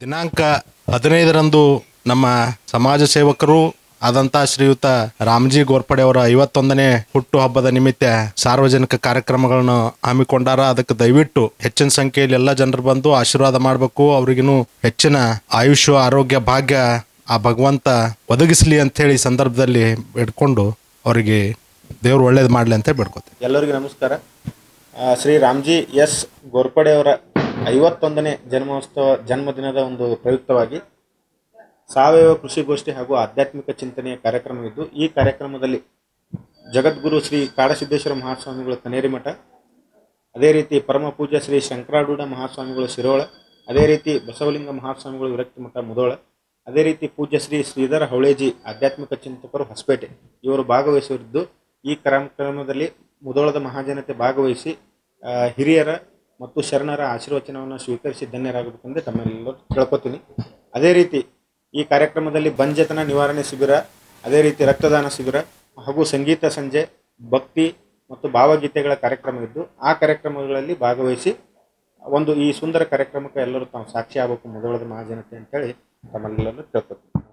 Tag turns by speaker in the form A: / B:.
A: ದಿನಾಂಕ 15ರಂದು ನಮ್ಮ ಸಮಾಜ ಸೇವಕರು ಆದಂಥ ಶ್ರೀಯುತ ರಾಮ್ಜಿ ಗೋರ್ಪಡೆ ಅವರ 51ನೇ ಹುಟ್ಟುಹಬ್ಬದ ನಿಮಿತ್ತ ಸಾರ್ವಜನಿಕ ಕಾರ್ಯಕ್ರಮಗಳನ್ನು ಹಮ್ಮಿಕೊಂಡಾರ. ಅದಕ್ಕೆ ದಯವಿಟ್ಟು ಹೆಚ್ಚಿನ ಸಂಖ್ಯೆಯಲ್ಲಿ ಎಲ್ಲ ಜನರು ಬಂದು ಆಶೀರ್ವಾದ ಮಾಡಬೇಕು. ಅವ್ರಿಗಿನ್ನೂ ಹೆಚ್ಚಿನ ಆಯುಷ್ಯ ಆರೋಗ್ಯ ಭಾಗ್ಯ ಆ ಭಗವಂತ ಒದಗಿಸಲಿ ಅಂತ ಹೇಳಿ ಸಂದರ್ಭದಲ್ಲಿ ಬೇಡ್ಕೊಂಡು ಅವರಿಗೆ ದೇವರು ಒಳ್ಳೇದು ಮಾಡಲಿ ಅಂತ ಬೇಡ್ಕೋತೀವಿ.
B: ಎಲ್ಲರಿಗೂ ನಮಸ್ಕಾರ. ಶ್ರೀ ರಾಮ್ಜಿ ಎಸ್ ಗೋರ್ಪಡೆ ಅವರ 51ನೇ ಜನ್ಮದಿನದ ಒಂದು ಪ್ರಯುಕ್ತವಾಗಿ ಸಾವಯವ ಕೃಷಿಗೋಷ್ಠಿ ಹಾಗೂ ಆಧ್ಯಾತ್ಮಿಕ ಚಿಂತನೆಯ ಕಾರ್ಯಕ್ರಮವಿದ್ದು, ಈ ಕಾರ್ಯಕ್ರಮದಲ್ಲಿ ಜಗದ್ಗುರು ಶ್ರೀ ಕಾಡಸಿದ್ದೇಶ್ವರ ಮಹಾಸ್ವಾಮಿಗಳು ಕನೇರಿ ಮಠ, ಅದೇ ರೀತಿ ಪರಮ ಪೂಜ್ಯ ಶ್ರೀ ಶಂಕರಾರೂಢ ಮಹಾಸ್ವಾಮಿಗಳು ಶಿರೋಳ, ಅದೇ ರೀತಿ ಬಸವಲಿಂಗ ಮಹಾಸ್ವಾಮಿಗಳು ವಿರಕ್ತಿ ಮಠ ಮುಧೋಳ, ಅದೇ ರೀತಿ ಪೂಜ್ಯ ಶ್ರೀ ಶ್ರೀಧರ ಹೌಳೇಜಿ ಆಧ್ಯಾತ್ಮಿಕ ಚಿಂತಕರು ಹೊಸಪೇಟೆ ಇವರು ಭಾಗವಹಿಸಿದ್ದು, ಈ ಕಾರ್ಯಕ್ರಮದಲ್ಲಿ ಮುಧೋಳದ ಮಹಾಜನತೆ ಭಾಗವಹಿಸಿ ಹಿರಿಯರ ಮತ್ತು ಶರಣರ ಆಶೀರ್ವಚನವನ್ನು ಸ್ವೀಕರಿಸಿ ಧನ್ಯರಾಗಬೇಕೆಂದು ತಮ್ಮೆಲ್ಲರೂ ಕೇಳ್ಕೊತೀನಿ. ಅದೇ ರೀತಿ ಈ ಕಾರ್ಯಕ್ರಮದಲ್ಲಿ ಬಂಜತನ ನಿವಾರಣೆ ಶಿಬಿರ, ಅದೇ ರೀತಿ ರಕ್ತದಾನ ಶಿಬಿರ ಹಾಗೂ ಸಂಗೀತ ಸಂಜೆ, ಭಕ್ತಿ ಮತ್ತು ಭಾವಗೀತೆಗಳ ಕಾರ್ಯಕ್ರಮವಿದ್ದು, ಆ ಕಾರ್ಯಕ್ರಮಗಳಲ್ಲಿ ಭಾಗವಹಿಸಿ ಈ ಸುಂದರ ಕಾರ್ಯಕ್ರಮಕ್ಕೆ ಎಲ್ಲರೂ ತಾವು ಸಾಕ್ಷಿ ಆಗಬೇಕು ಮುಧೋಳದ ಮಹಾಜನತೆ ಅಂತೇಳಿ ತಮ್ಮೆಲ್ಲರೂ ಕೇಳ್ಕೊತೀನಿ.